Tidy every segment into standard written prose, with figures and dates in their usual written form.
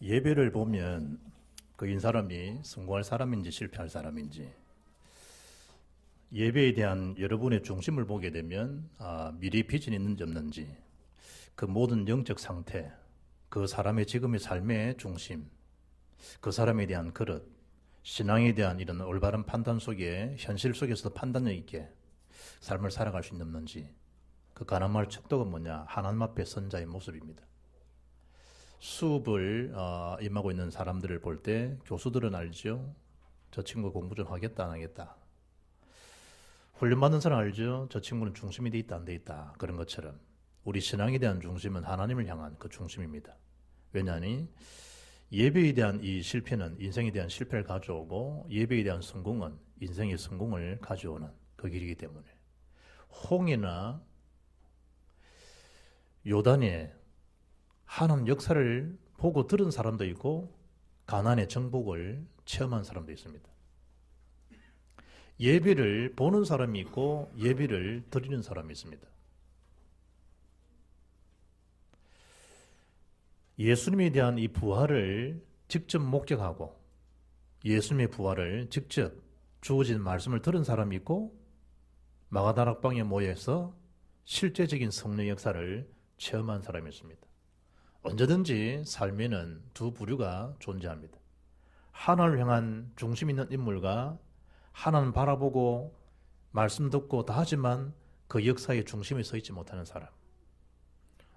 예배를 보면 이 사람이 성공할 사람인지 실패할 사람인지 예배에 대한 여러분의 중심을 보게 되면 미래의 비전이 있는지 없는지 그 모든 영적 상태, 그 사람의 지금의 삶의 중심, 그 사람에 대한 그릇, 신앙에 대한 이런 올바른 판단 속에 현실 속에서도 판단력 있게 삶을 살아갈 수 있는지 그 가나말 척도가 뭐냐? 하나님 앞에 선 자의 모습입니다. 수업을 임하고 있는 사람들을 볼 때 교수들은 알죠. 저 친구 공부 좀 하겠다 안 하겠다. 훈련받는 사람 알죠. 저 친구는 중심이 돼 있다 안 돼 있다. 그런 것처럼 우리 신앙에 대한 중심은 하나님을 향한 그 중심입니다. 왜냐하니 예배에 대한 이 실패는 인생에 대한 실패를 가져오고 예배에 대한 성공은 인생의 성공을 가져오는 그 길이기 때문에 홍해나 요단에 하나님 역사를 보고 들은 사람도 있고 가나안의 정복을 체험한 사람도 있습니다. 예배를 보는 사람이 있고 예배를 드리는 사람이 있습니다. 예수님에 대한 이 부활을 직접 목격하고 예수님의 부활을 직접 주어진 말씀을 들은 사람이 있고 마가다락방에 모여서 실제적인 성령 역사를 체험한 사람이 있습니다. 언제든지 삶에는 두 부류가 존재합니다. 하나님을 향한 중심 있는 인물과 하나님 바라보고 말씀 듣고 다 하지만 그 역사의 중심에 서 있지 못하는 사람.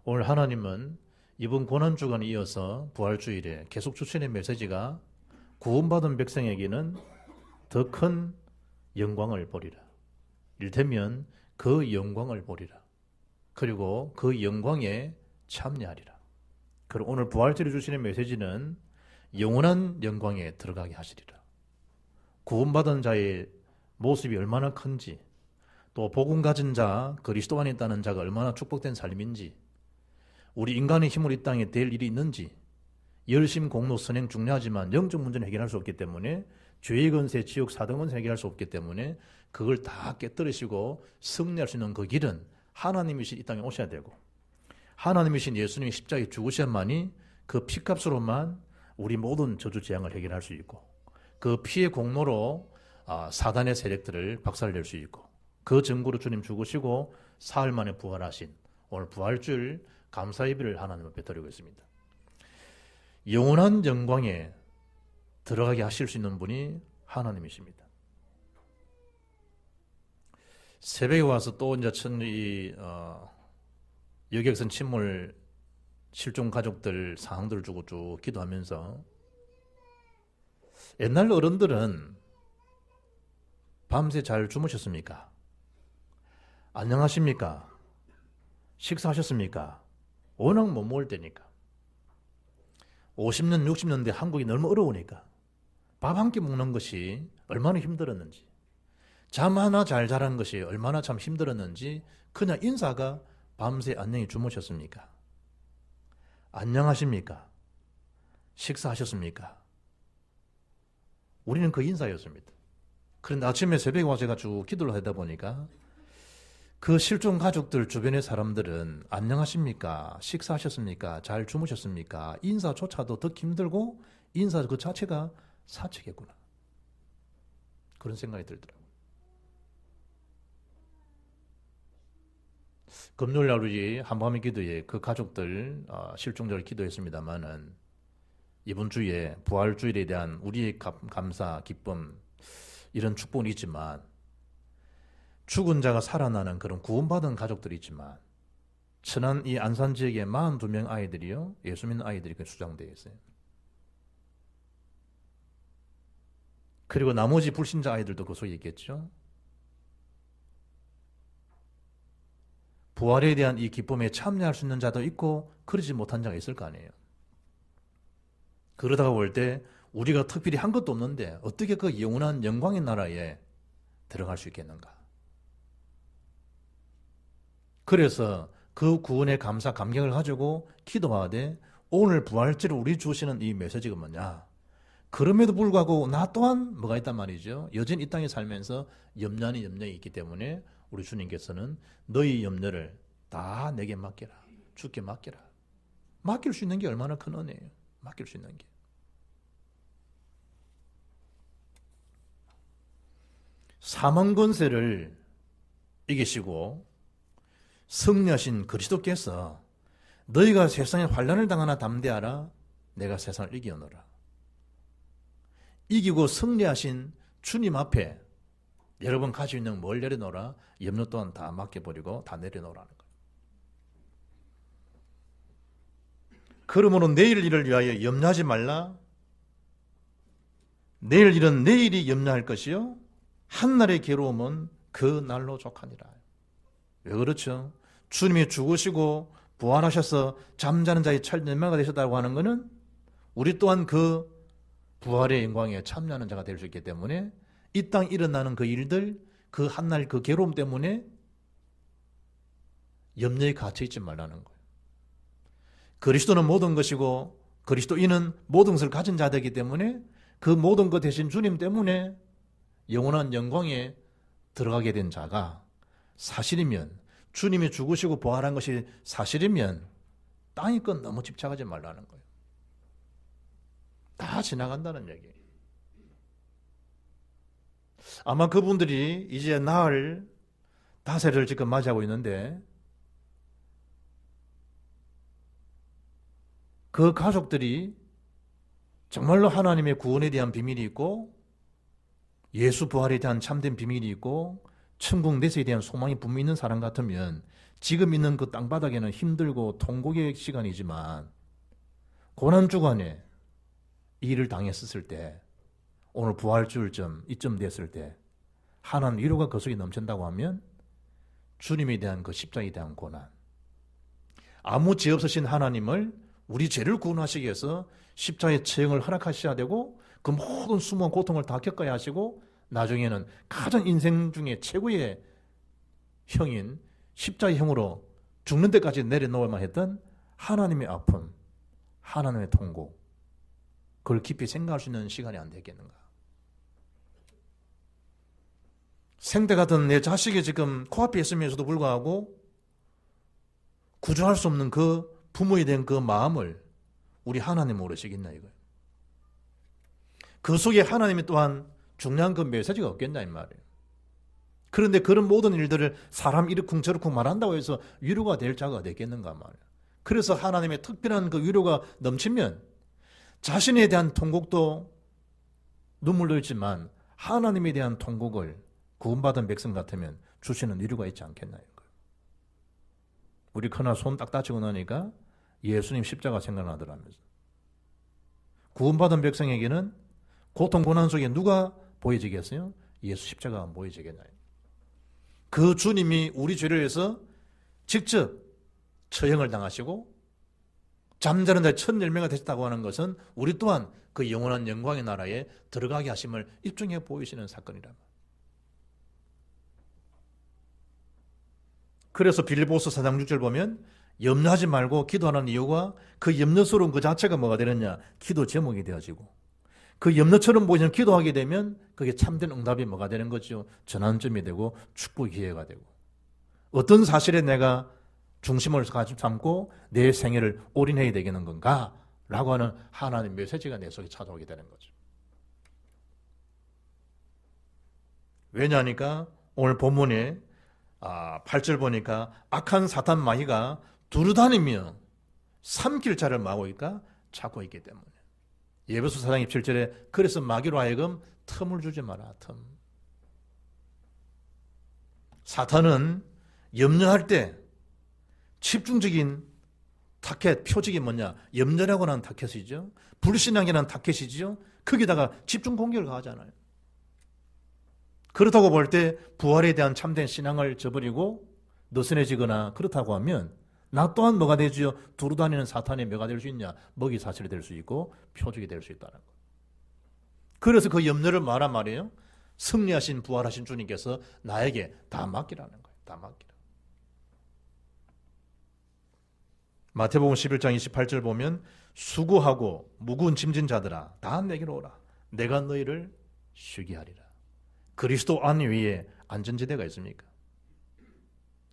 오늘 하나님은 이번 고난주간에 이어서 부활주일에 계속 주시는 메시지가 구원받은 백성에게는 더 큰 영광을 보리라. 이를테면 그 영광을 보리라. 그리고 그 영광에 참여하리라. 그리고 오늘 부활절에 주시는 메시지는 영원한 영광에 들어가게 하시리라. 구원받은 자의 모습이 얼마나 큰지, 또 복음 가진 자, 그리스도 안에 있다는 자가 얼마나 축복된 삶인지, 우리 인간의 힘으로 이 땅에 될 일이 있는지, 열심, 공로, 선행 중요하지만 영적 문제는 해결할 수 없기 때문에 죄의 건세, 지옥, 사등은 해결할 수 없기 때문에 그걸 다 깨뜨리시고 승리할 수 있는 그 길은 하나님이신 이 땅에 오셔야 되고 하나님이신 예수님이 십자가에 죽으셔야만이 그 피값으로만 우리 모든 저주 재앙을 해결할 수 있고 그 피의 공로로 사단의 세력들을 박살낼 수 있고 그 증거로 주님 죽으시고 사흘 만에 부활하신 오늘 부활주일 감사 예배를 하나님 앞에 드리고 있습니다. 영원한 영광에 들어가게 하실 수 있는 분이 하나님이십니다. 새벽에 와서 또 이제 여객선 침몰 실종 가족들 상황들을 주고 쭉 기도하면서 옛날 어른들은 밤새 잘 주무셨습니까? 안녕하십니까? 식사하셨습니까? 워낙 못 먹을 때니까 50년, 60년대 한국이 너무 어려우니까 밥 한 끼 먹는 것이 얼마나 힘들었는지 잠 하나 잘 자라는 것이 얼마나 참 힘들었는지 그냥 인사가 밤새 안녕히 주무셨습니까? 안녕하십니까? 식사하셨습니까? 우리는 그 인사였습니다. 그런데 아침에 새벽에 와서 제가 쭉 기도를 하다 보니까 그 실종 가족들 주변의 사람들은 안녕하십니까? 식사하셨습니까? 잘 주무셨습니까? 인사조차도 더 힘들고 인사 그 자체가 사책이구나. 그런 생각이 들더라고요. 금요일 날 우리 한밤의 기도에 그 가족들 실종자를 기도했습니다만은 이번 주에 부활주일에 대한 우리의 감사, 기쁨 이런 축복은 있지만 죽은 자가 살아나는 그런 구원받은 가족들이 있지만 천안 이 안산 지역에 42명 아이들이요 예수 믿는 아이들이 수장되어 있어요. 그리고 나머지 불신자 아이들도 그 속에 있겠죠. 부활에 대한 이 기쁨에 참여할 수 있는 자도 있고 그러지 못한 자가 있을 거 아니에요. 그러다가 볼 때 우리가 특별히 한 것도 없는데 어떻게 그 영원한 영광의 나라에 들어갈 수 있겠는가. 그래서 그 구원의 감사, 감격을 가지고 기도하되 오늘 부활절을 우리 주시는 이 메시지가 뭐냐. 그럼에도 불구하고 나 또한 뭐가 있단 말이죠. 여전히 이 땅에 살면서 염려 아닌 염려가 있기 때문에 우리 주님께서는 너희 염려를 다 내게 맡겨라. 주께 맡겨라. 맡길 수 있는 게 얼마나 큰 은혜예요. 맡길 수 있는 게. 사망 권세를 이기시고 승리하신 그리스도께서 너희가 세상에 환난을 당하나 담대하라. 내가 세상을 이기었노라. 이기고 승리하신 주님 앞에 여러분 가지고 있는 뭘 내려놓으라? 염려 또한 다 맡겨버리고 다 내려놓으라는 거예요. 그러므로 내일 일을 위하여 염려하지 말라. 내일 일은 내일이 염려할 것이요 한날의 괴로움은 그 날로 족하니라. 왜 그렇죠? 주님이 죽으시고 부활하셔서 잠자는 자의 찰열매가 되셨다고 하는 것은 우리 또한 그 부활의 영광에 참여하는 자가 될 수 있기 때문에 이 땅 일어나는 그 일들, 그 한날 그 괴로움 때문에 염려에 갇혀 있지 말라는 거예요. 그리스도는 모든 것이고 그리스도인은 모든 것을 가진 자되기 때문에 그 모든 것 대신 주님 때문에 영원한 영광에 들어가게 된 자가 사실이면, 주님이 죽으시고 부활한 것이 사실이면 땅의 것 너무 집착하지 말라는 거예요. 다 지나간다는 얘기예요. 아마 그분들이 이제 나흘 다세를 지금 맞이하고 있는데 그 가족들이 정말로 하나님의 구원에 대한 비밀이 있고 예수 부활에 대한 참된 비밀이 있고 천국 내세에 대한 소망이 분명히 있는 사람 같으면 지금 있는 그 땅바닥에는 힘들고 통곡의 시간이지만 고난 주간에 이 일을 당했었을 때, 오늘 부활주일쯤 이쯤 됐을 때 하나님 위로가 그 속에 넘친다고 하면 주님에 대한 그 십자가에 대한 고난, 아무 죄 없으신 하나님을 우리 죄를 구원하시기 위해서 십자가의 처형을 허락하셔야 되고 그 모든 수모한 고통을 다 겪어야 하시고 나중에는 가장 인생 중에 최고의 형인 십자가의 형으로 죽는 데까지 내려놓을만 했던 하나님의 아픔, 하나님의 통고, 그걸 깊이 생각할 수 있는 시간이 안 되겠는가. 생태 같은 내 자식이 지금 코앞에 있으면서도 불구하고 구조할 수 없는 그 부모에 대한 그 마음을 우리 하나님 모르시겠나 이거예요. 그 속에 하나님이 또한 중요한 그 메시지가 없겠나 이 말이에요. 그런데 그런 모든 일들을 사람 이러쿵 저러쿵 말한다고 해서 위로가 될 자가 되겠는가 말이에요. 그래서 하나님의 특별한 그 위로가 넘치면 자신에 대한 통곡도 눈물도 있지만 하나님에 대한 통곡을 구원받은 백성 같으면 주시는 위로가 있지 않겠나 이거예요. 우리 그날 손 딱 다치고 나니까 예수님 십자가 생각나더라면서. 구원받은 백성에게는 고통 고난 속에 누가 보여지겠어요? 예수 십자가가 안 보여지겠나요? 그 주님이 우리 죄를 위해서 직접 처형을 당하시고 잠자는 자의 첫 열매가 되셨다고 하는 것은 우리 또한 그 영원한 영광의 나라에 들어가게 하심을 입증해 보이시는 사건이라. 그래서 빌립보서 4장 6절 보면 염려하지 말고 기도하는 이유가 그 염려스러운 그 자체가 뭐가 되느냐? 기도 제목이 되어지고 그 염려처럼 보이는 기도하게 되면 그게 참된 응답이 뭐가 되는 거죠? 전환점이 되고 축복의 기회가 되고 어떤 사실에 내가 중심을 삼고 내 생애를 올인해야 되겠는 건가? 라고 하는 하나님의 메시지가 내 속에 찾아오게 되는 거죠. 왜냐하니까 오늘 본문에 8절 보니까 악한 사탄 마귀가 두루다니며 삼킬 자를 막으니까 찾고 있기 때문에 예배소 4장 27절에 그래서 마귀로 하여금 틈을 주지 마라. 틈. 사탄은 염려할 때 집중적인 타켓, 표적이 뭐냐? 염려라고 하는 타켓이죠. 불신앙이라는 타켓이죠. 거기다가 집중 공격을 가하잖아요. 그렇다고 볼 때 부활에 대한 참된 신앙을 저버리고 느슨해지거나 그렇다고 하면 나 또한 뭐가 되죠? 두루다니는 사탄의 뭐가 될 수 있냐? 먹이 사슬이 될 수 있고 표적이 될 수 있다는 것. 그래서 그 염려를 말한 말이에요. 승리하신 부활하신 주님께서 나에게 다 맡기라는 거예요. 다 맡기라. 마태복음 11장 28절 보면 수고하고 무거운 짐진 자들아 다 내게로 오라. 내가 너희를 쉬게 하리라. 그리스도 안 위에 안전지대가 있습니까?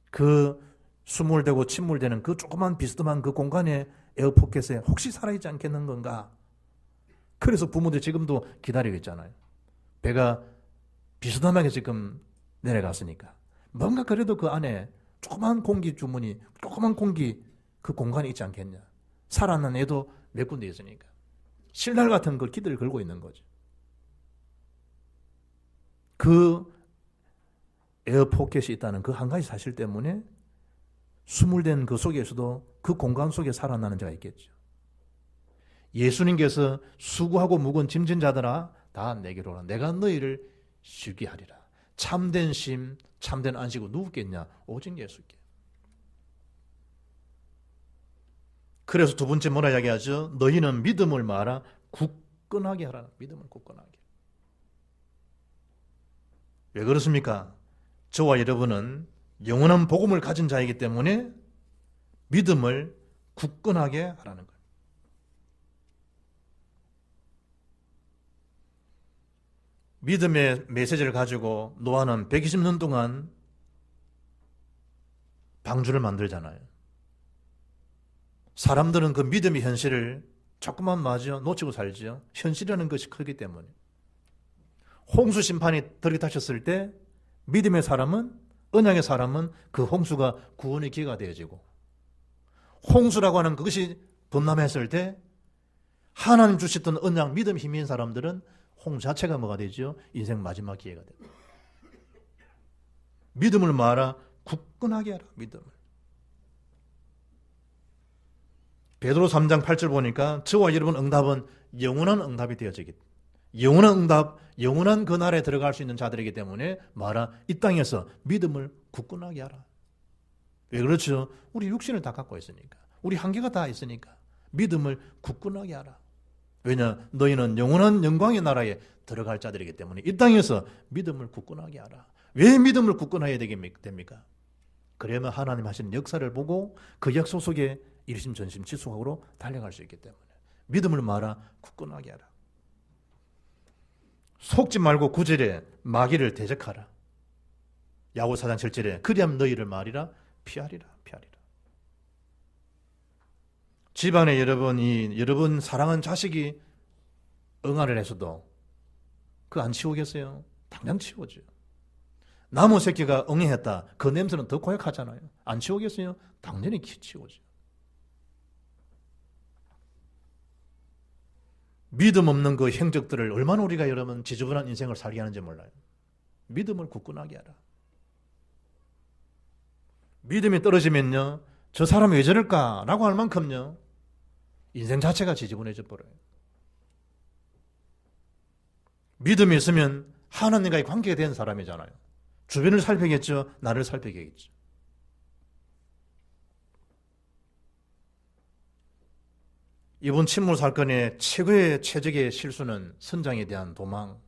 그 수몰되고 침몰되는 그 조그만 비스듬한 그 공간에 에어포켓에 혹시 살아있지 않겠는 건가? 그래서 부모들 지금도 기다리고 있잖아요. 배가 비스듬하게 지금 내려갔으니까. 뭔가 그래도 그 안에 조그만 공기 주머니, 조그만 공기 그 공간이 있지 않겠냐. 살아난 애도 몇 군데 있으니까. 신랄 같은 그 기대를 걸고 있는 거죠. 그 에어포켓이 있다는 그 한 가지 사실 때문에 수몰된 그 속에서도 그 공간 속에 살아나는 자가 있겠죠. 예수님께서 수고하고 무거운 짐진 자들아 다 내게로 오라. 내가 너희를 쉬게 하리라. 참된 쉼, 참된 안식은 누구겠냐? 오직 예수께. 그래서 두 번째 뭐라 이야기하죠? 너희는 믿음을 말아 굳건하게 하라. 믿음을 굳건하게. 왜 그렇습니까? 저와 여러분은 영원한 복음을 가진 자이기 때문에 믿음을 굳건하게 하라는 거예요. 믿음의 메시지를 가지고 노아는 120년 동안 방주를 만들잖아요. 사람들은 그 믿음의 현실을 조금만 맞아 놓치고 살지요. 현실이라는 것이 크기 때문에. 홍수 심판이 들이닥쳤을 때 믿음의 사람은, 언약의 사람은 그 홍수가 구원의 기회가 되어지고, 홍수라고 하는 그것이 범람했을 때 하나님 주셨던 언약, 믿음 힘이 있는 사람들은 홍수 자체가 뭐가 되죠? 인생 마지막 기회가 됩니다. 믿음을 말아 굳건하게 하라. 믿음을. 베드로 3장 8절 보니까 저와 여러분 응답은 영원한 응답이 되어지기, 영원한 응답, 영원한 그 나라에 들어갈 수 있는 자들이기 때문에 말아 이 땅에서 믿음을 굳건하게 하라. 왜 그렇죠? 우리 육신을 다 갖고 있으니까, 우리 한계가 다 있으니까 믿음을 굳건하게 하라. 왜냐? 너희는 영원한 영광의 나라에 들어갈 자들이기 때문에 이 땅에서 믿음을 굳건하게 하라. 왜 믿음을 굳건해야 됩니까? 그러면 하나님 하시는 역사를 보고 그 약속 속에 일심전심치수각으로 달려갈 수 있기 때문에 믿음을 말아 굳건하게 하라. 속지 말고 9절에 마귀를 대적하라. 야고 4장 7절에 그리하면 너희를 말이라 피하리라. 집안에 여러분 사랑하는 자식이 응아를 해서도 그거 안 치우겠어요? 당장 치우죠. 나무 새끼가 응애했다. 그 냄새는 더 고약하잖아요. 안 치우겠어요? 당연히 치우죠. 믿음 없는 그 행적들을 얼마나 우리가 여러분 지저분한 인생을 살게 하는지 몰라요. 믿음을 굳건하게 하라. 믿음이 떨어지면요, 저 사람이 왜 저럴까라고 할 만큼요, 인생 자체가 지저분해져 버려요. 믿음이 있으면 하나님과의 관계가 된 사람이잖아요. 주변을 살피겠죠. 나를 살피겠죠. 이번 침몰 사건의 최적의 실수는 선장에 대한 도망.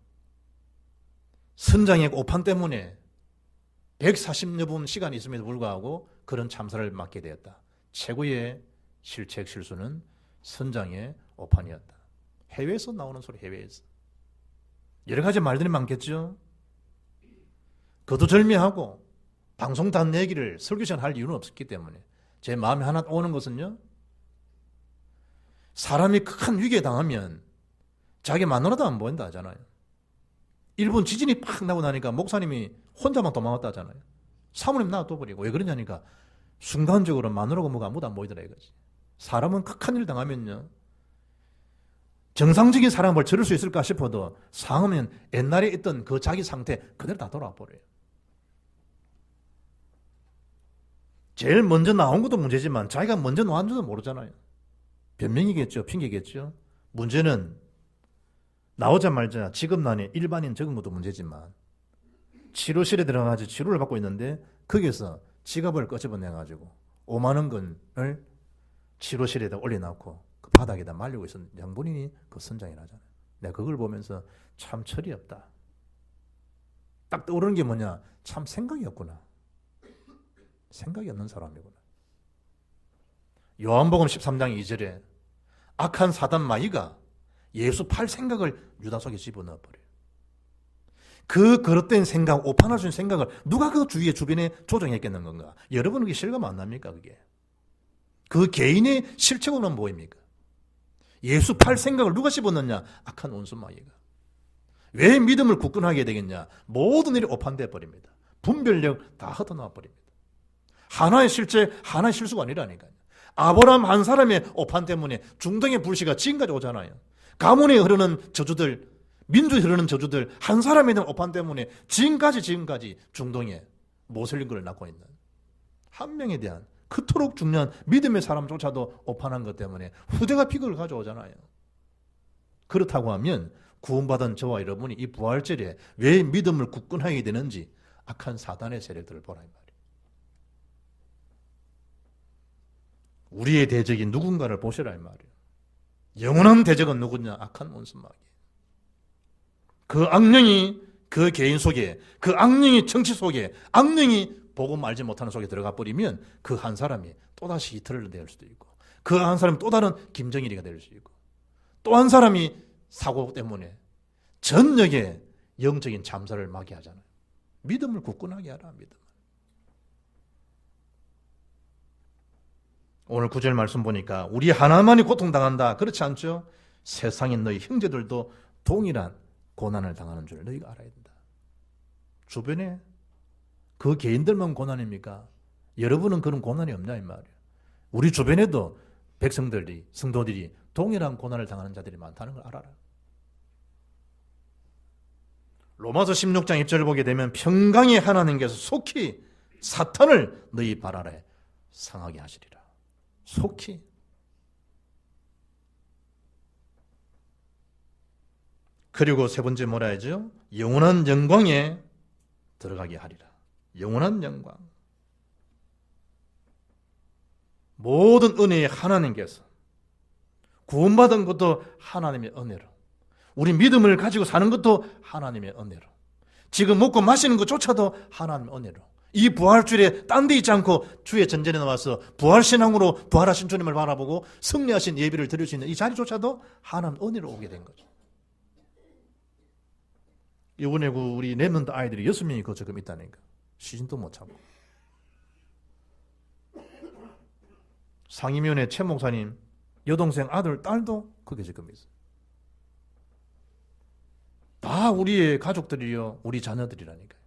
선장의 오판 때문에 140여 분 시간이 있음에도 불구하고 그런 참사를 맞게 되었다. 최고의 실수는 선장의 오판이었다. 해외에서 나오는 소리, 해외에서. 여러 가지 말들이 많겠죠. 거두절미하고 방송 단 얘기를 설교 시간 할 이유는 없었기 때문에 제 마음에 하나 오는 것은요, 사람이 큰 위기에 당하면 자기 마누라도 안 보인다 하잖아요. 일본 지진이 팍 나고 나니까 목사님이 혼자만 도망갔다 하잖아요. 사모님 놔둬버리고. 왜 그러냐니까 순간적으로 마누라고 뭐가 아무도 안 보이더라 이거지. 사람은 극한 일 당하면요, 정상적인 사람을 저럴 수 있을까 싶어도 상하면 옛날에 있던 그 자기 상태 그대로 다 돌아와 버려요. 제일 먼저 나온 것도 문제지만 자기가 먼저 나온 줄도 모르잖아요. 변명이겠죠. 핑계겠죠. 문제는 나오자마자 직업난에 일반인 적은 것도 문제지만 치료실에 들어가서 치료를 받고 있는데 거기서 지갑을 꺼집어내가지고 5만 원권을 치료실에다 올려놓고 그 바닥에다 말리고 있었는 양본인이 그 선장이라잖아요. 내가 그걸 보면서 참 철이 없다. 딱 떠오르는 게 뭐냐? 참 생각이 없구나. 생각이 없는 사람이구나. 요한복음 13장 2절에 악한 사단 마귀가 예수 팔 생각을 유다 속에 집어넣어버려요. 그 그릇된 생각, 오판할 수 있는 생각을 누가 그 주변에 조정했겠는 건가? 여러분 그게 실감 안 납니까 그게? 그 개인의 실체고는 뭐입니까? 예수 팔 생각을 누가 씹었느냐? 악한 원수마귀가. 왜 믿음을 굳건하게 되겠냐? 모든 일이 오판돼 버립니다. 분별력 다 흩어놔 버립니다. 하나의 실체, 하나의 실수가 아니라니까요. 아브라함 한 사람의 오판 때문에 중동의 불씨가 지금까지 오잖아요. 가문에 흐르는 저주들, 민주에 흐르는 저주들, 한 사람에 대한 오판 때문에 지금까지 중동에 모슬린 걸 낳고 있는 한 명에 대한 그토록 중요한 믿음의 사람조차도 오판한 것 때문에 후대가 비극을 가져오잖아요. 그렇다고 하면 구원받은 저와 여러분이 이 부활절에 왜 믿음을 굳건하게 되는지 악한 사단의 세력들을 보라 이 말이에요. 우리의 대적이 누군가를 보시라 이 말이에요. 영원한 대적은 누구냐? 악한 원수마귀. 그 악령이 그 개인 속에, 그 악령이 정치 속에, 악령이 복음 알지 못하는 속에 들어가 버리면 그 한 사람이 또다시 히틀러를 될 수도 있고, 그 한 사람이 또 다른 김정일이가 될 수 있고, 또 한 사람이 사고 때문에 전역에 영적인 참사를 맞이하잖아요. 믿음을 굳건하게 하라. 믿음. 오늘 9절 말씀 보니까 우리 하나만이 고통당한다. 그렇지 않죠? 세상인 너희 형제들도 동일한 고난을 당하는 줄 너희가 알아야 된다. 주변에 그 개인들만 고난입니까? 여러분은 그런 고난이 없냐 이 말이에요. 우리 주변에도 백성들이, 성도들이 동일한 고난을 당하는 자들이 많다는 걸 알아라. 로마서 16장 1절을 보게 되면 평강의 하나님께서 속히 사탄을 너희 발 아래 상하게 하시리라. 속히. 그리고 세 번째 뭐라 하죠? 영원한 영광에 들어가게 하리라. 영원한 영광. 모든 은혜의 하나님께서 구원받은 것도 하나님의 은혜로, 우리 믿음을 가지고 사는 것도 하나님의 은혜로, 지금 먹고 마시는 것조차도 하나님의 은혜로, 이 부활주일에 딴 데 있지 않고 주의 전전에 나와서 부활신앙으로 부활하신 주님을 바라보고 승리하신 예배를 드릴 수 있는 이 자리조차도 하나님 은혜로 오게 된 거죠. 이번에 우리 랩런트 아이들이 6명이 그 지금 있다니까. 시신도 못 참고. 상임위원회 최 목사님 여동생 아들 딸도 그게 지금 있어요. 다 우리의 가족들이요, 우리 자녀들이라니까요.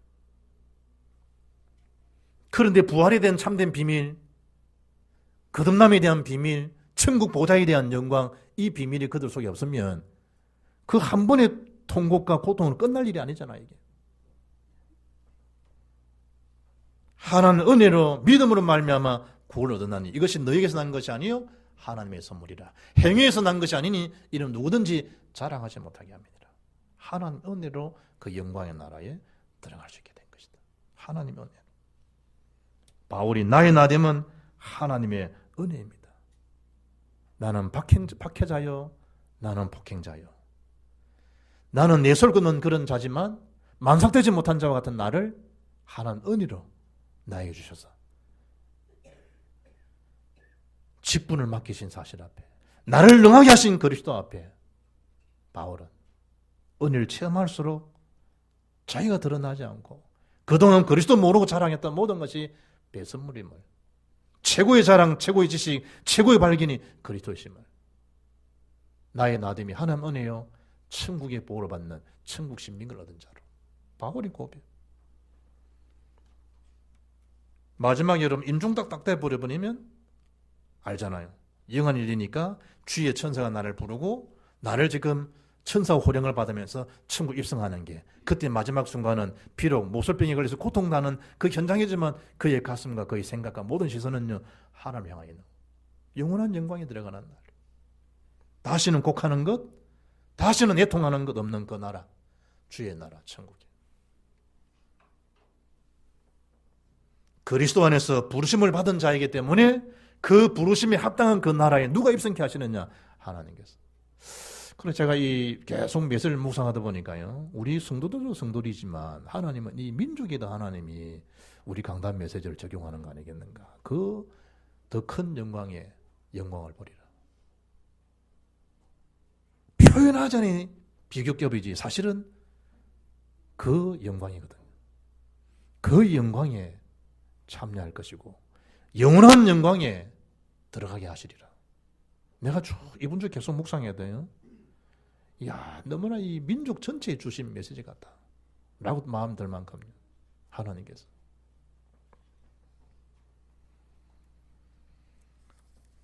그런데 부활에 대한 참된 비밀, 거듭남에 대한 비밀, 천국 보좌에 대한 영광, 이 비밀이 그들 속에 없으면 그 한 번의 통곡과 고통은 끝날 일이 아니잖아요. 이게. 하나님 은혜로 믿음으로 말미암아 구원을 얻었나니 이것이 너에게서 난 것이 아니요 하나님의 선물이라. 행위에서 난 것이 아니니 이는 누구든지 자랑하지 못하게 합니다. 하나님 은혜로 그 영광의 나라에 들어갈 수 있게 된 것이다. 하나님의 은혜. 바울이 나의 나됨은 하나님의 은혜입니다. 나는 박해자요, 나는 폭행자요. 나는 내설 끊는 그런 자지만 만삭되지 못한 자와 같은 나를 하나님 은혜로 나에게 주셔서 직분을 맡기신 사실 앞에, 나를 능하게 하신 그리스도 앞에 바울은 은혜를 체험할수록 자기가 드러나지 않고 그동안 그리스도 모르고 자랑했던 모든 것이 배선물임을, 최고의 자랑, 최고의 지식, 최고의 발견이 그리스도이심을, 나의 나됨이 하나님 은혜요 천국의 보호를 받는 천국 신민을 얻은 자로 바울이 고백. 마지막에 여러분 인중딱 딱 돼버려버리면 알잖아요. 영한 일이니까 주의 천사가 나를 부르고 나를 지금 천사 호령을 받으면서 천국 입성하는 게, 그때 마지막 순간은 비록 모설병에 걸려서 고통나는 그 현장이지만 그의 가슴과 그의 생각과 모든 시선은요 하나님 향하여 있는 영원한 영광에 들어가는 날. 다시는 곡하는 것, 다시는 애통하는 것 없는 그 나라, 주의 나라 천국이. 그리스도 안에서 부르심을 받은 자이기 때문에 그 부르심에 합당한 그 나라에 누가 입성케 하시느냐? 하나님께서. 그래서 제가 이 계속 몇을 묵상하다 보니까요, 우리 성도들도 성도이지만 하나님은 이 민족에도 하나님이 우리 강단 메시지를 적용하는 거 아니겠는가? 그 더 큰 영광에 영광을 보리라. 표현하자니 비교급이지 사실은 그 영광이거든요. 그 영광에 참여할 것이고 영원한 영광에 들어가게 하시리라. 내가 이번 주 계속 묵상해야 돼요. 이야, 너무나 이 민족 전체에 주신 메시지 같다 라고 마음 들 만큼요. 하나님께서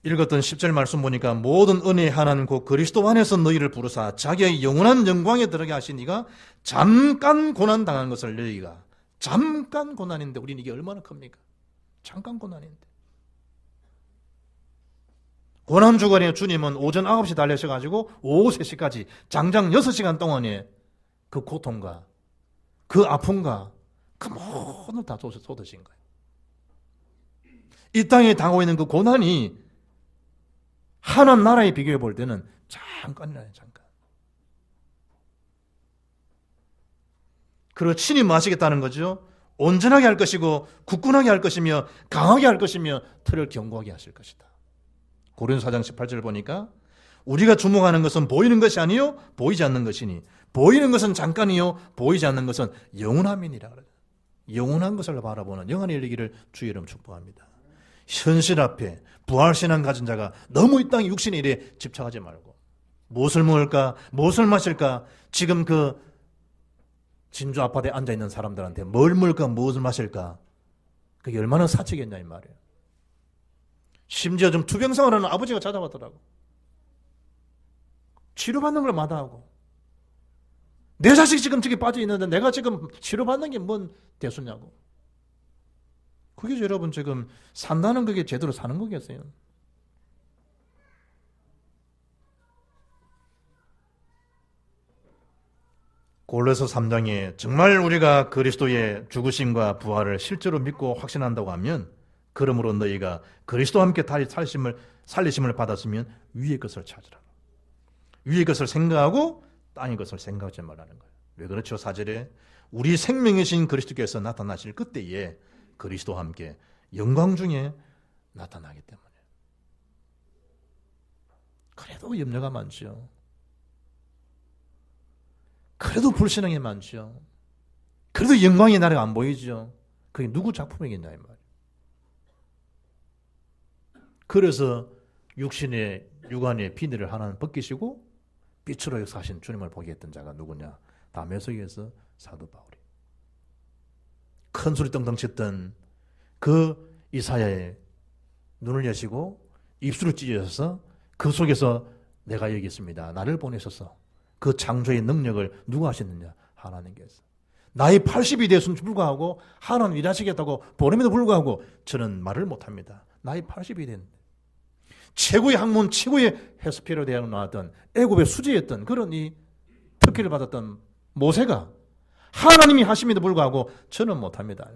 읽었던 10절 말씀 보니까 모든 은혜의 하나님 곧 그리스도 안에서 너희를 부르사 자기의 영원한 영광에 들어게 하시니가 잠깐 고난 당한 것을 너희가 잠깐 고난인데 우리는 이게 얼마나 큽니까? 잠깐 고난인데 고난 주간에 주님은 오전 9시 달려셔가지고 오후 3시까지 장장 6시간 동안에 그 고통과 그 아픔과 그 모든 다 쏟으신 거예요. 이 땅에 당하고 있는 그 고난이 하나님 나라에 비교해 볼 때는 잠깐이라요, 잠깐. 그리고 친히 뭐 하시겠다는 거죠? 온전하게 할 것이고 굳건하게 할 것이며 강하게 할 것이며 틀을 견고하게 하실 것이다. 고린도서 4장 18절 보니까 우리가 주목하는 것은 보이는 것이 아니요 보이지 않는 것이니 보이는 것은 잠깐이요 보이지 않는 것은 영원함이니라. 영원한 것을 바라보는 영안이 열리기를 주의 이름 축복합니다. 현실 앞에 부활신앙 가진 자가 너무 이 땅 육신의 일에 집착하지 말고 무엇을 먹을까 무엇을 마실까 지금 그 진주 아파트에 앉아있는 사람들한테 뭘 먹을까 무엇을 마실까 그게 얼마나 사치겠냐 이 말이에요. 심지어 좀 투병생활하는 아버지가 찾아왔더라고. 치료받는 걸 마다하고 내 자식이 지금 저기 빠져있는데 내가 지금 치료받는 게 뭔 대수냐고. 그게 여러분 지금 산다는 그게 제대로 사는 거겠어요. 골로새 3장에 정말 우리가 그리스도의 죽으심과 부활을 실제로 믿고 확신한다고 하면 그러므로 너희가 그리스도와 함께 살리심을 받았으면 위의 것을 찾으라. 위의 것을 생각하고 땅의 것을 생각하지 말라는 거예요. 왜 그렇죠? 4절에 우리 생명이신 그리스도께서 나타나실 그때에 그리스도와 함께 영광 중에 나타나기 때문에. 그래도 염려가 많죠. 그래도 불신앙이 많죠. 그래도 영광의 나라가 안 보이죠. 그게 누구 작품이겠냐 이 말이에요. 그래서 육안의 비늘을 하나는 벗기시고 빛으로 역사하신 주님을 보게 했던 자가 누구냐? 다메섹에서 사도 바울이. 큰 소리 떵떵 쳤던 그 이사야의 눈을 여시고 입술을 찢어서 그 속에서 내가 여기 있습니다. 나를 보내셔서 그 창조의 능력을 누가 하셨느냐? 하나님께서. 나이 80이 됐음에도 불구하고 하나님 일하시겠다고 보냄에도 불구하고 저는 말을 못합니다. 나이 80이 됐는데 최고의 학문, 최고의 헤스피로 대학을 나왔던 애굽의 수지였던 그런 이 특기를 받았던 모세가 하나님이 하심에도 불구하고 저는 못합니다.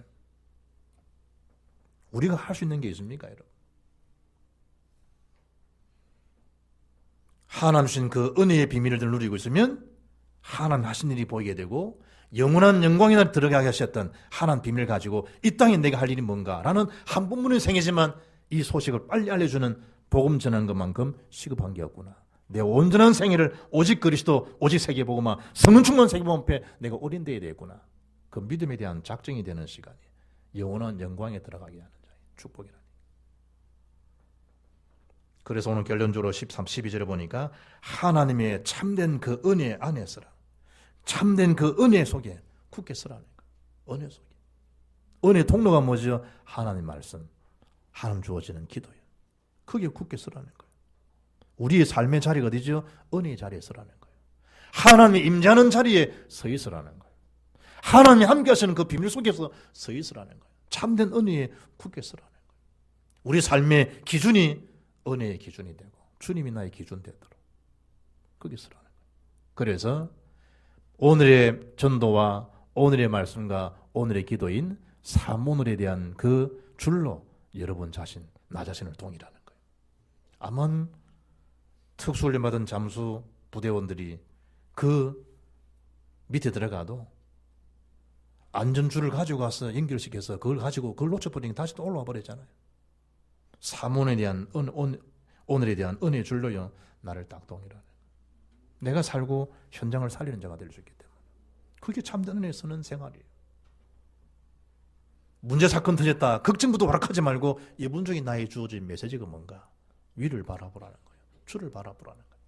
우리가 할 수 있는 게 있습니까, 여러분? 하나님 주신 그 은혜의 비밀을 누리고 있으면 하나님 하신 일이 보이게 되고 영원한 영광의 날 들어가게 하셨던 하나님 비밀을 가지고 이 땅에 내가 할 일이 뭔가라는 한 번뿐인 생애지만 이 소식을 빨리 알려주는 복음 전하는 것만큼 시급한 게 없구나. 내 온전한 생애를 오직 그리스도, 오직 세계복음화, 성령 충만 세계복음 앞에 내가 올인되어야 되겠구나. 그 믿음에 대한 작정이 되는 시간이 영원한 영광에 들어가게 하는 자의 축복이라니. 그래서 오늘 결론적으로 13, 12절에 보니까 하나님의 참된 그 은혜 안에 서라. 참된 그 은혜 속에 굳게 서라는 거예요. 은혜 속에. 은혜 통로가 뭐죠? 하나님 말씀, 하나님 주어지는 기도예요. 크게 굳게 서라는 거예요. 우리의 삶의 자리가 어디죠? 은혜의 자리에 서라는 거예요. 하나님이 임재하는 자리에 서 있으라는 거예요. 하나님이 함께 하시는 그 비밀 속에서 서 있으라는 거예요. 참된 은혜에 굳게 서라는 거예요. 우리 삶의 기준이 은혜의 기준이 되고 주님이 나의 기준 되도록 거기 서라는 거예요. 그래서 오늘의 전도와 오늘의 말씀과 오늘의 기도인 사문을에 대한 그 줄로 여러분 자신, 나 자신을 동일하는 거예요. 아만 특수훈련 받은 잠수 부대원들이 그 밑에 들어가도 안전줄을 가지고 가서 연결시켜서 그걸 가지고 그걸 놓쳐버리니 다시 또 올라와 버렸잖아요. 사문에 대한 오늘에 대한 은혜의 줄로요 나를 딱 동일하네. 내가 살고 현장을 살리는 자가 될 수 있기 때문에 그게 참된 은혜 쓰는 생활이에요. 문제 사건 터졌다. 걱정부터 허락하지 말고 이분중에 나의 주어진 메시지가 뭔가? 위를 바라보라는 거예요. 주를 바라보라는 거예요.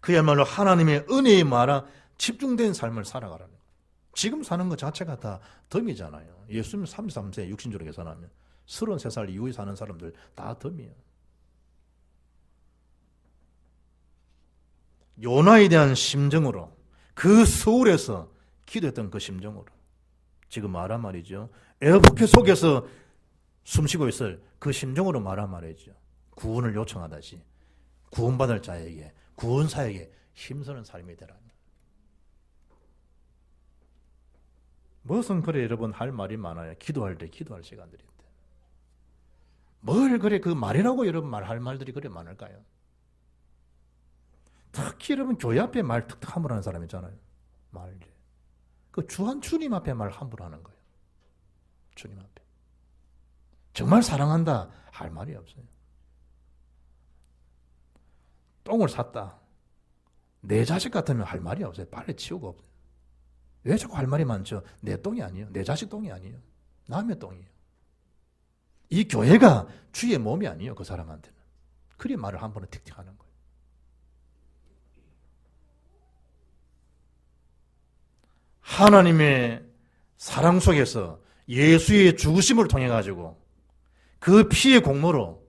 그야말로 하나님의 은혜의 말에 집중된 삶을 살아가라는 거예요. 지금 사는 것 자체가 다 덤이잖아요. 예수님 33세 육신주로 계산하면 33살 이후에 사는 사람들 다 덤이에요. 요나에 대한 심정으로 그 서울에서 기도했던 그 심정으로 지금 말한 말이죠. 애국회 속에서 숨쉬고 있을 그 심정으로 말한 말이죠. 구원을 요청하다시 구원받을 자에게 구원사에게 힘쓰는 삶이 되라니. 무슨 그래 여러분 할 말이 많아요. 기도할 때 기도할 시간들인데 뭘 그래 그 말이라고 여러분 말할 말들이 그래 많을까요? 특히 여러분 교회 앞에 말 툭툭 함부로 하는 사람 있잖아요. 말 그 주님 앞에 말 함부로 하는 거예요. 주님 앞에 정말 사랑한다 할 말이 없어요. 똥을 샀다. 내 자식 같으면 할 말이 없어요. 빨리 치우고 없어요. 왜 자꾸 할 말이 많죠? 내 똥이 아니에요. 내 자식 똥이 아니에요. 남의 똥이에요. 이 교회가 주의 몸이 아니에요. 그 사람한테는. 그리 말을 한 번에 틱틱 하는 거예요. 하나님의 사랑 속에서 예수의 죽으심을 통해 가지고 그 피의 공로로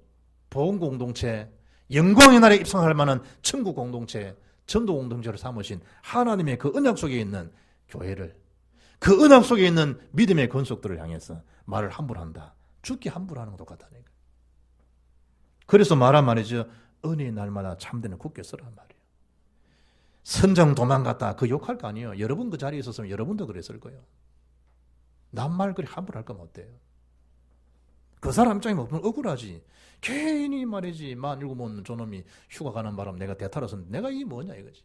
복음 공동체, 영광의 날에 입성할 만한 천국 공동체, 전도 공동체를 삼으신 하나님의 그 언약 속에 있는 교회를, 그 언약 속에 있는 믿음의 권속들을 향해서 말을 함부로 한다. 죽기 함부로 하는 것도 똑같다니까. 그래서 말한 말이죠. 은혜의 날마다 참되는 굳게 쓰란 말이에요. 선장 도망갔다. 그 욕할 거 아니에요. 여러분 그 자리에 있었으면 여러분도 그랬을 거예요. 남말 그리 함부로 할 거면 어때요? 그 사람 입장에 보면 억울하지. 괜히 말이지. 만 일곱 먹는 저놈이 휴가 가는 바람 내가 대탈해서 내가 이게 뭐냐 이거지.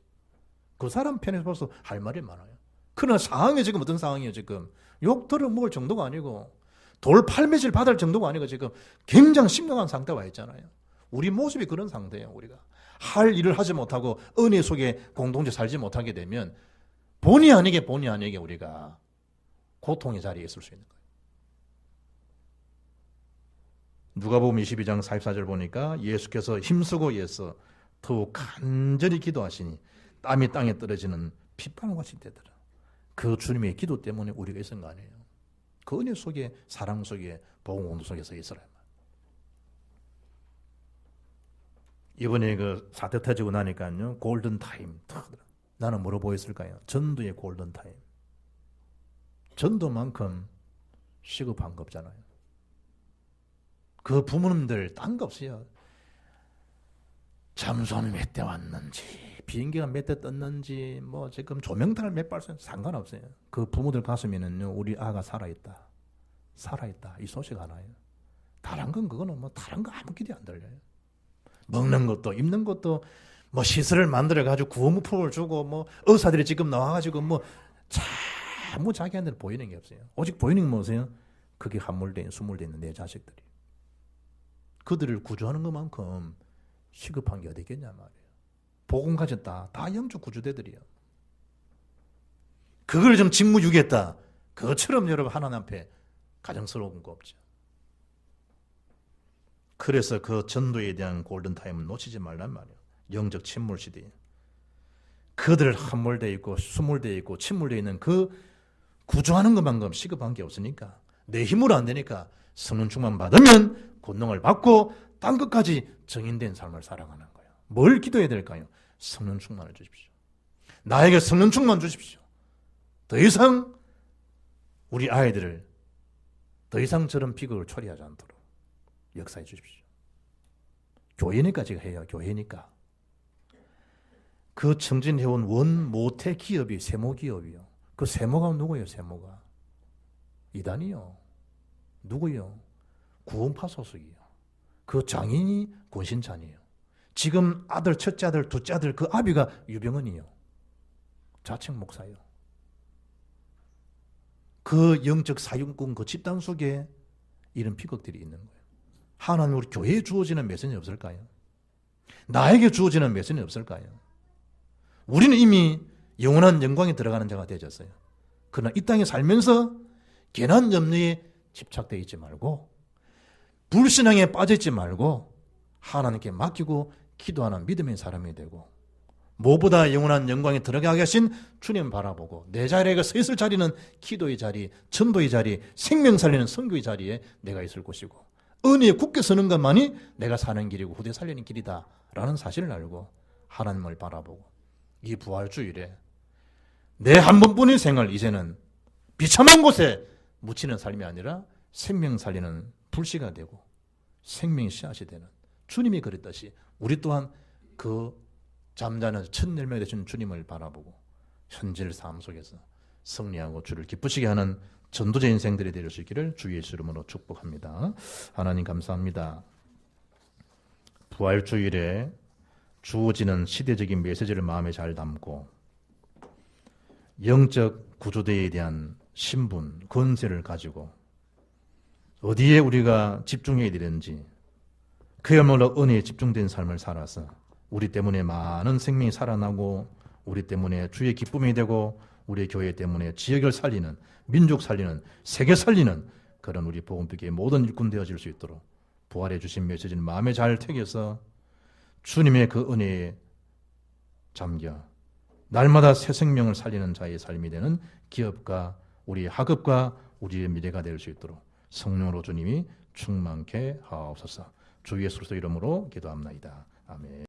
그 사람 편에서 벌써 할 말이 많아요. 그러나 상황이 지금 어떤 상황이에요 지금. 욕 들어먹을 정도가 아니고 돌 팔매질 받을 정도가 아니고 지금 굉장히 심각한 상태에 와 있잖아요. 우리 모습이 그런 상태예요. 우리가 할 일을 하지 못하고 은혜 속에 공동체 살지 못하게 되면 본의 아니게 우리가 고통의 자리에 있을 수 있는 거예요. 누가복음 22장 44절 보니까 예수께서 힘쓰고 애써 더욱 간절히 기도하시니 땀이 땅에 떨어지는 핏방울 같이 되더라. 그 주님의 기도 때문에 우리가 있은 거 아니에요. 그 은혜 속에 사랑 속에 복음 공동 속에서 있으라. 이번에 그 사태 터지고 나니까요 골든 타임. 나는 뭐로 보였을까요? 전도의 골든 타임. 전도만큼 시급한 거 없잖아요. 그 부모님들 딴 거 없어요. 잠수함이 몇 대 왔는지 비행기가 몇 대 떴는지 뭐 지금 조명탄을 몇 발 쏘는지 상관없어요. 그 부모들 가슴에는요 우리 아가 살아있다 이 소식 하나예요. 다른 건 그거는 뭐 다른 거 아무 기대 안 들려요. 먹는 것도 입는 것도 뭐 시설을 만들어 가지고 구호무품을 주고 뭐 의사들이 지금 나와가지고 뭐 아무 자기한테는 보이는 게 없어요. 오직 보이는 게 뭐세요? 그게 수몰되어 있는 내 자식들이. 그들을 구조하는 것만큼 시급한 게 어디 있겠냐 말이에요. 복음 가졌다. 다 영적 구조대들이요. 그걸 좀 직무유기했다. 그것처럼 여러분 하나님 앞에 가정스러운 거 없죠. 그래서 그 전도에 대한 골든타임을 놓치지 말란 말이에요. 영적 침몰 시대에. 그들 함몰되어 있고 수몰되어 있고 침몰되어 있는 그 구조하는 것만큼 시급한 게 없으니까 내 힘으로 안 되니까 성령 충만 받으면 권능을 받고 딴 것까지 정인된 삶을 살아가는 거예요. 뭘 기도해야 될까요? 성령 충만을 주십시오. 나에게 성령 충만 주십시오. 더 이상 우리 아이들을 더 이상 저런 비극을 초래하지 않도록 역사해 주십시오. 교회니까 제가 해요. 교회니까. 그 청진해온 원모태 기업이 세모기업이요. 그 세모가 누구예요? 세모가. 이단이요. 누구요? 구원파 소속이요. 그 장인이 권신찬이에요. 지금 아들, 첫째 아들, 둘째 아들 그 아비가 유병헌이요. 자칭 목사요. 그 영적 사역군 그 집단 속에 이런 비극들이 있는 거예요. 하나님 우리 교회에 주어지는 메시지 없을까요? 나에게 주어지는 메시지 없을까요? 우리는 이미 영원한 영광에 들어가는 자가 되어졌어요. 그러나 이 땅에 살면서 괜한 염려에 집착되어 있지 말고 불신앙에 빠져 있지 말고 하나님께 맡기고 기도하는 믿음의 사람이 되고 무엇보다 영원한 영광에 들어가게 하신 주님 바라보고 내 자리에 서 있을 자리는 기도의 자리, 전도의 자리, 생명 살리는 선교의 자리에 내가 있을 것이고 은혜에 굳게 서는 것만이 내가 사는 길이고 후대 살리는 길이다 라는 사실을 알고 하나님을 바라보고 이 부활주일에 내 한 번뿐인 생을 이제는 비참한 곳에 묻히는 삶이 아니라 생명 살리는 불씨가 되고 생명의 씨앗이 되는 주님이 그랬듯이 우리 또한 그 잠자는 첫 열매 되신 주님을 바라보고 현실 삶 속에서 승리하고 주를 기쁘시게 하는 전도자 인생들이 될 수 있기를 주 예수 이름으로 축복합니다. 하나님 감사합니다. 부활주일에 주어지는 시대적인 메시지를 마음에 잘 담고 영적 구조대에 대한 신분, 권세를 가지고 어디에 우리가 집중해야 되는지 그야말로 은혜에 집중된 삶을 살아서 우리 때문에 많은 생명이 살아나고 우리 때문에 주의 기쁨이 되고 우리 교회 때문에 지역을 살리는 민족 살리는 세계 살리는 그런 우리 복음빛의 모든 일꾼 되어질 수 있도록 부활해 주신 메시지는 마음에 잘 새겨서 주님의 그 은혜에 잠겨 날마다 새 생명을 살리는 자의 삶이 되는 기업가 우리의 학업과 우리의 미래가 될 수 있도록 성령으로 주님이 충만케 하옵소서. 주 예수 그리스도 이름으로 기도합나이다. 아멘.